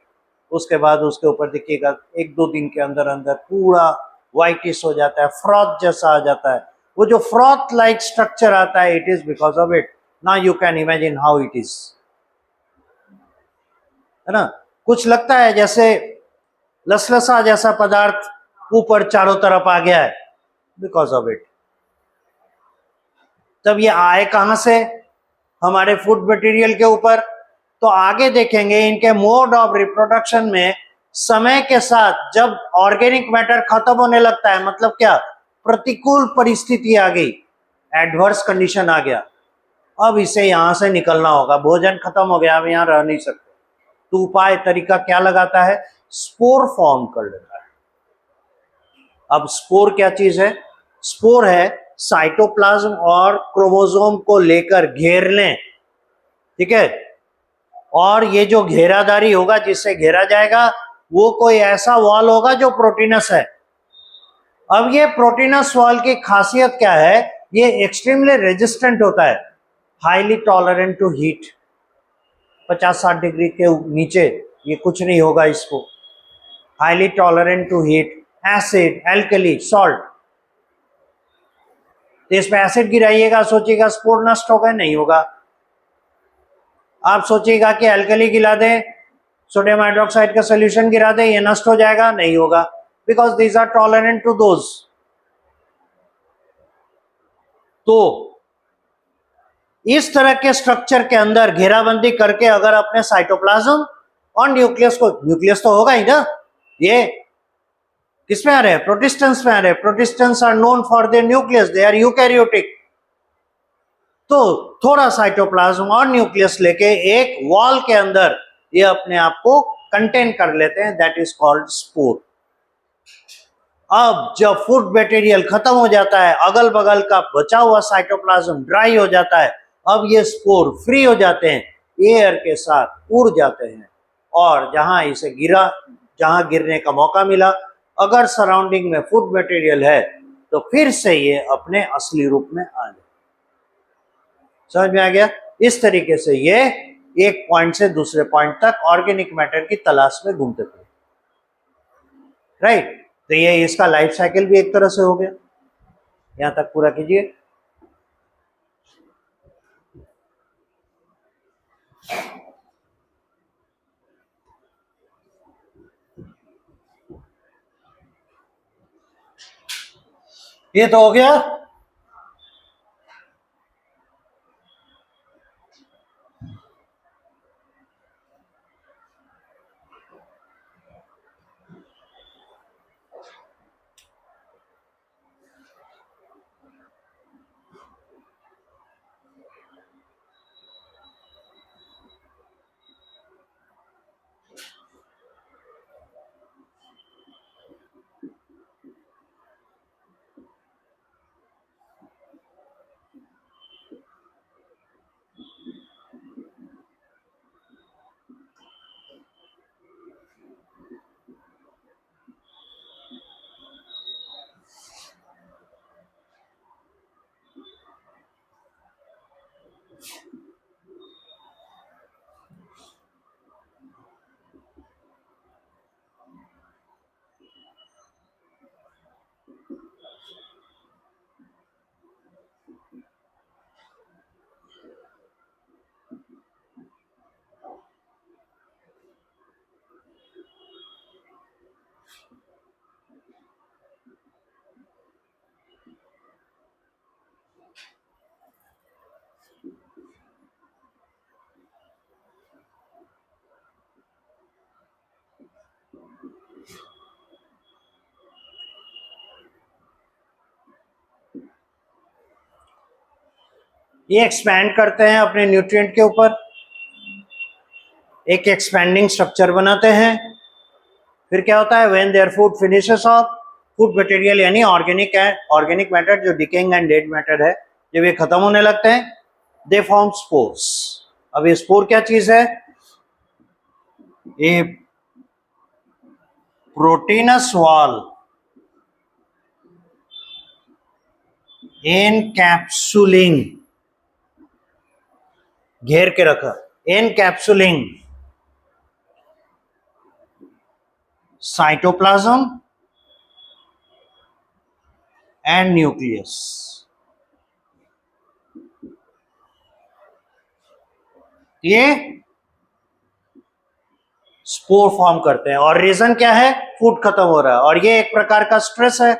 उसके बाद उसके ऊपर देखिएगा एक दो दिन के अंदर अंदर पूरा व्हाइटिश हो जाता है, फ्रॉथ जैसा आ जाता है। वो जो फ्रॉथ लाइक स्ट्रक्चर आता है, it is because of it. Now you can imagine how it is, है ना। कुछ लगता है जैसे लसलसा जैसा पदार्थ ऊपर चारों तरफ आ गया है, बिकॉज ऑफ इट। तब ये आए कहां से? हमारे फूड मटेरियल के ऊपर। तो आगे देखेंगे इनके मोड ऑफ रिप्रोडक्शन में समय के साथ जब ऑर्गेनिक मैटर खत्म होने लगता है, मतलब क्या, प्रतिकूल परिस्थिति आ गई, एडवर्स कंडीशन आ गया, अब इसे यहां से निकलना होगा, भोजन खत्म हो गया, अब यहां रह नहीं सकते। तो उपाय तरीका क्या लगाता है? स्पोर फॉर्म कर लेता है। अब स्पोर क्या चीज है? स्पोर है साइटोप्लाज्म और क्रोमोसोम को लेकर घेर लें, ठीक है। और ये जो घेरादारी होगा, जिससे घेरा जाएगा, वो कोई ऐसा वॉल होगा जो प्रोटीनस है। अब ये प्रोटीनस वॉल की खासियत क्या है? ये एक्सट्रीमली रेजिस्टेंट होता है, highly tolerant to heat. 50-60 degree के नीचे ये कुछ नहीं होगा इसको। Highly tolerant to heat, acid, alkali, salt. तो इसमें एसिड गिराइएगा, सोचिएगा स्पोर नष्ट होगा, नहीं होगा। आप सोचिएगा कि एल्कली गिरा दें, सोडियम हाइड्रोक्साइड का सोल्यूशन गिरा दें, ये नष्ट हो जाएगा, नहीं होगा, because these are tolerant to those. तो इस तरह के स्ट्रक्चर के अंदर घेराबंदी करके अगर अपने साइटोप्लाज्म और न्यूक्लियस को, न्यूक्लियस तो होगा ही ना, ये किसमें आ रहे हैं? प्रोटिस्टेंस में आ रहे हैं। Protistans are known for their nucleus, they are eukaryotic. तो थोड़ा साइटोप्लाज्म और न्यूक्लियस लेके एक वॉल के अंदर ये अपने आप को कंटेन कर लेते हैं, दैट इज कॉल्ड स्पोर। अब जब फूड मटेरियल खत्म हो जाता है, अगल बगल का बचा हुआ साइटोप्लाज्म ड्राई हो जाता है, अब ये स्पोर फ्री हो जाते हैं, एयर के साथ उड़ जाते हैं, और जहां इसे गिरा, जहां गिरने का मौका मिला, अगर सराउंडिंग में फूड मटेरियल है तो फिर से ये अपने असली रूप में आ जाए। समझ में आ गया? इस तरीके से ये एक पॉइंट से दूसरे पॉइंट तक ऑर्गेनिक मैटर की तलाश में घूमते थे, राइट। तो ये इसका लाइफ साइकिल भी एक तरह से हो गया। यहां तक पूरा कीजिए। ये तो हो गया। ये एक्सपैंड करते हैं अपने न्यूट्रिएंट के ऊपर, एक एक्सपैंडिंग स्ट्रक्चर बनाते हैं। फिर क्या होता है, when their food finishes of, food material यानी ऑर्गेनिक है, ऑर्गेनिक मैटर जो डिकेइंग एंड डेड मैटर है, जब ये खत्म होने लगते हैं, दे फॉर्म स्पोर्स। अब ये स्पोर क्या चीज है, ये प्रोटीनस वॉल एनकैप्सुलिंग, घेर के रखा, एनकैप्सुलिंग साइटोप्लाज्म एंड न्यूक्लियस। ये स्पोर फॉर्म करते हैं और रीजन क्या है, फूड खत्म हो रहा है और ये एक प्रकार का स्ट्रेस है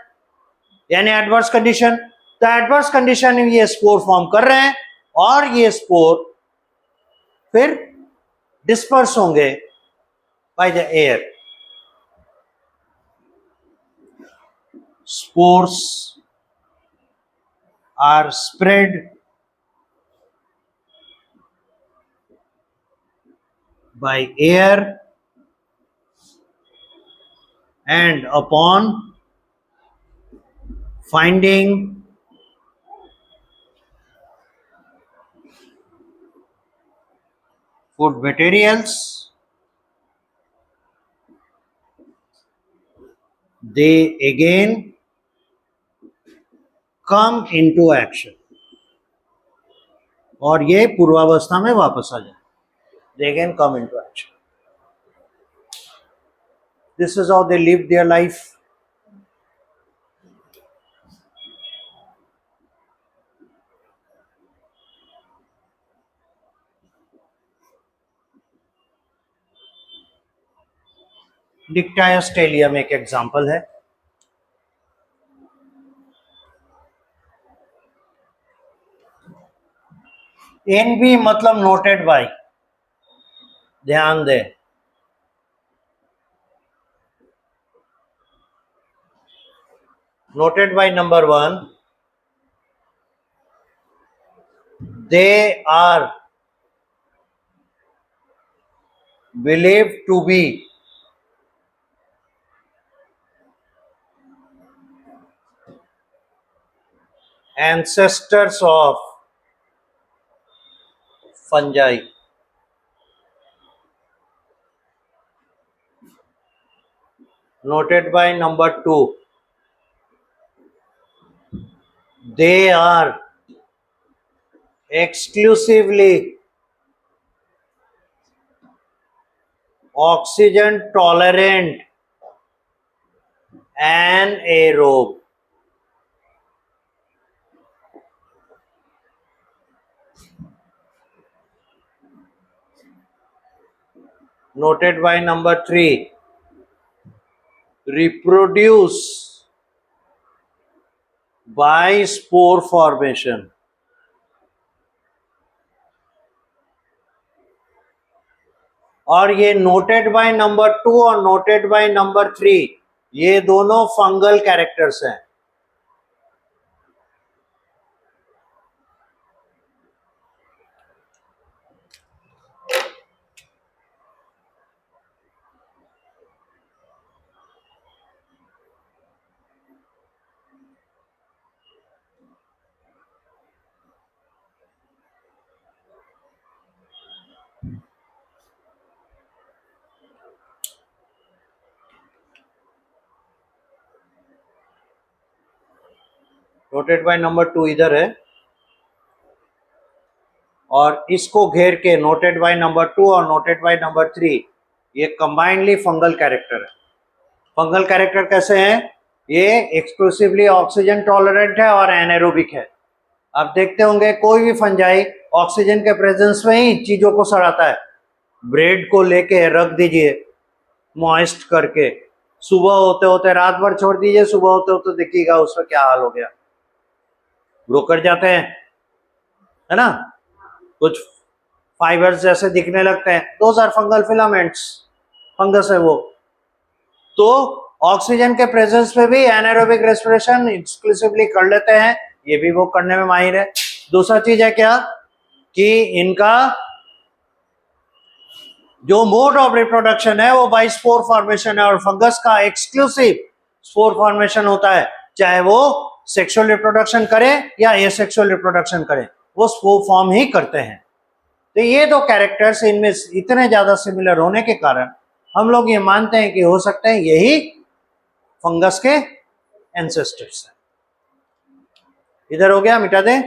यानी एडवर्स कंडीशन। तो एडवर्स कंडीशन में ये स्पोर फॉर्म कर रहे हैं और ये स्पोर फिर डिस्पर्स होंगे by the air. Spores are spread by air and upon finding food materials, they again come into action, और ये पूर्वावस्था में वापस आ जाए। They again come into action. This is how they live their life. डिक्टायोस्टेलियम एक एग्जाम्पल है। NB मतलब नोटेड बाय, ध्यान दें, noted by number 1, they are believed to be ancestors of fungi. Noted by number 2, they are exclusively oxygen tolerant anaerobe. Noted by number 3, reproduce by spore formation. और ये नोटेड बाय नंबर 2 और नोटेड बाय नंबर 3 ये दोनों फंगल कैरेक्टर्स हैं। नोटेड बाय नंबर 2 इधर है और इसको घेर के नोटेड बाय नंबर 2 और नोटेड बाय नंबर 3 ये कंबाइंडली फंगल कैरेक्टर है। फंगल कैरेक्टर कैसे हैं, ये एक्सक्लूसिवली ऑक्सीजन टॉलरेंट है और एनाएरोबिक है। आप देखते होंगे कोई भी फंजाई ऑक्सीजन के प्रेजेंस में ही चीजों को सड़ाता है। ब्रेड को लेके रख दीजिए मॉइस्ट करके, सुबह होते होते रात भर छोड़ दीजिए, सुबह होते होते देखिएगा उसका क्या हाल हो गया, ब्रोकर जाते हैं, है ना, कुछ फाइबर्स जैसे दिखने लगते हैं, those are fungal filaments, fungus है वो। तो ऑक्सीजन के प्रेजेंस में भी एनाएरोबिक रेस्पिरेशन एक्सक्लूसिवली कर लेते हैं, ये भी वो करने में माहिर है। दूसरा चीज है क्या कि इनका जो मोड ऑफ रिप्रोडक्शन है वो बाय स्पोर फॉर्मेशन है, और फंगस का एक्सक्लूसिव स्पोर फॉर्मेशन होता है, चाहे वो सेक्सुअल रिप्रोडक्शन करे या एसेक्सुअल रिप्रोडक्शन करे, वो स्पोर फॉर्म ही करते हैं। तो ये दो कैरेक्टर्स इनमें इतने ज्यादा सिमिलर होने के कारण हम लोग ये मानते हैं कि हो सकते हैं यही फंगस के एंसेस्टर्स हैं। इधर हो गया, मिटा दे।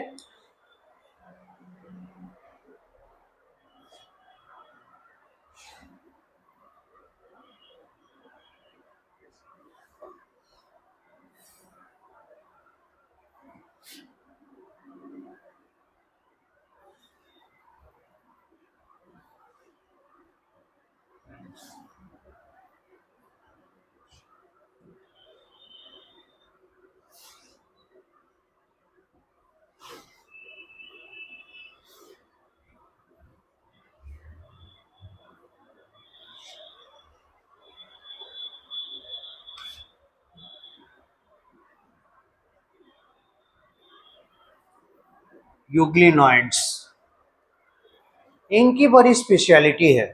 यूग्लिनॉइड्स, इनकी बड़ी स्पेशलिटी है।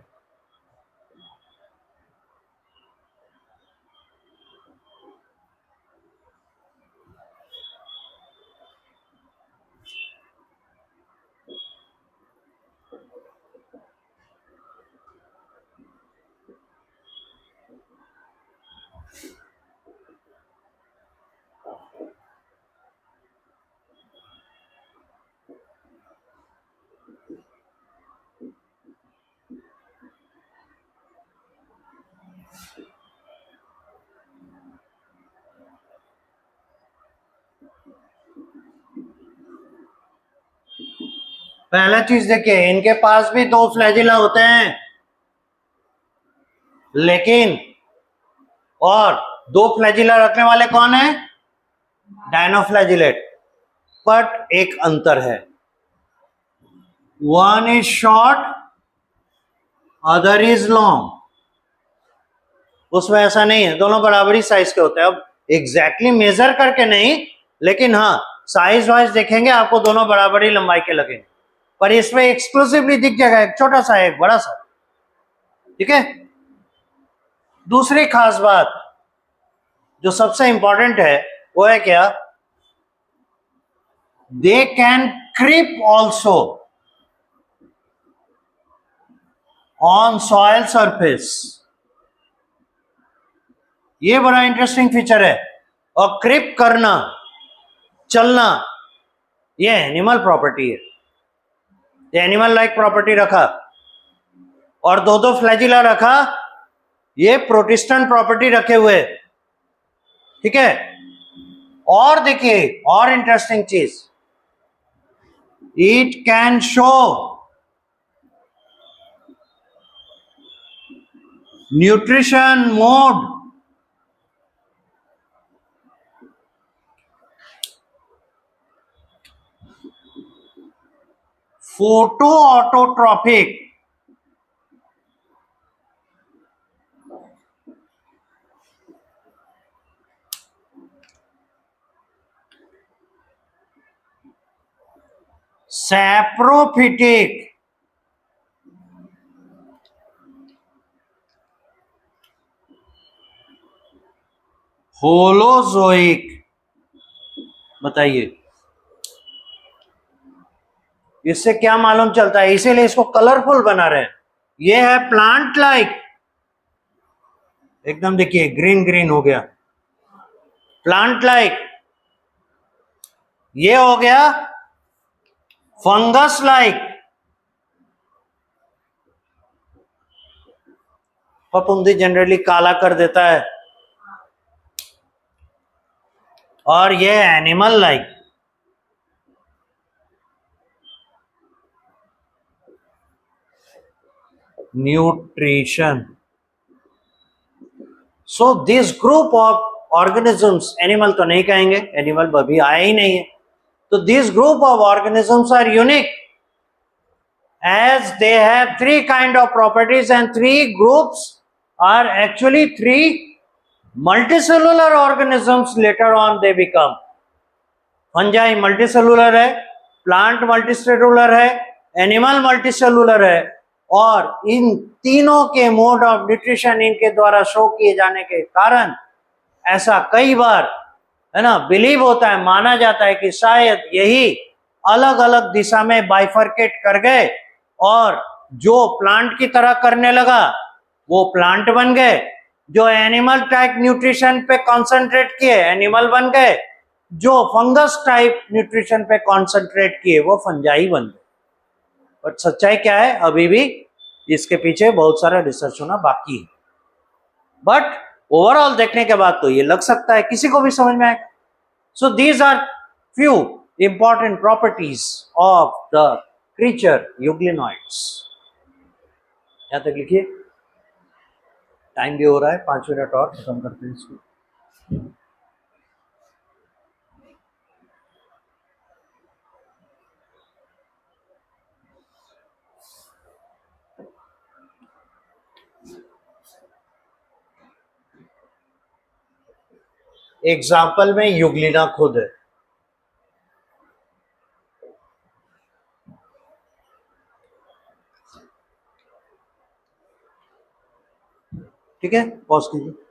पहला चीज देखिए, इनके पास भी दो फ्लैजिला होते हैं, लेकिन और दो फ्लैजिला रखने वाले कौन है? डायनोफ्लैजिलेट। बट एक अंतर है, one is short, other is long. उसमें ऐसा नहीं है, दोनों बराबरी साइज के होते हैं। अब एग्जैक्टली मेजर करके नहीं, लेकिन हाँ साइज वाइज देखेंगे आपको दोनों बराबरी लंबाई के लगेंगे। पर इसमें एक्सक्लूसिवली दिख जाएगा, एक छोटा सा एक बड़ा सा। ठीक है। दूसरी खास बात जो सबसे इंपॉर्टेंट है वो है क्या? They can creep also on soil surface. ये बड़ा इंटरेस्टिंग फीचर है। और क्रिप करना, चलना, ये एनिमल प्रॉपर्टी है। ये एनिमल लाइक प्रॉपर्टी रखा, और दो दो फ्लैजिला रखा, ये प्रोटिस्टेंट प्रॉपर्टी रखे हुए। ठीक है। और देखिए और इंटरेस्टिंग चीज, it can show nutrition mode, photo autotrophic, saprophytic, holozoic. बताइए इससे क्या मालूम चलता है? इसीलिए इसको कलरफुल बना रहे हैं। ये है प्लांट लाइक, एकदम देखिए ग्रीन ग्रीन हो गया, प्लांट लाइक। ये हो गया फंगस लाइक, फफूंदी जनरली काला कर देता है। और ये animal like, nutrition. So this group of organisms, animal तो नहीं कहेंगे, एनिमल अभी आया ही नहीं है, तो this group of organisms are unique as they have three kind of properties, and three groups are actually three multicellular organisms later on they become. Fungi multicellular है, प्लांट मल्टीसेलुलर है, एनिमल मल्टीसेलुलर है, और इन तीनों के मोड ऑफ न्यूट्रिशन इनके द्वारा शो किए जाने के कारण ऐसा कई बार है ना बिलीव होता है, माना जाता है कि शायद यही अलग अलग दिशा में बाइफरकेट कर गए और जो प्लांट की तरह करने लगा वो प्लांट बन गए, जो एनिमल टाइप न्यूट्रिशन पे कंसंट्रेट किए एनिमल बन गए, जो फंगस टाइप न्यूट्रिशन पे कंसंट्रेट किए वो फंजाई बन गए। बट सच्चाई क्या है, अभी भी इसके पीछे बहुत सारा रिसर्च होना बाकी है। बट ओवरऑल देखने के बाद तो ये लग सकता है किसी को भी समझ में आएगा। So these are few important properties of the creature euglenoids. यहां तक लिखिए, टाइम भी हो रहा है, 5 मिनट और खत्म करते हैं इसको। एग्जाम्पल में यूग्लिना खुद है, ठीक है, पॉज कीजिए।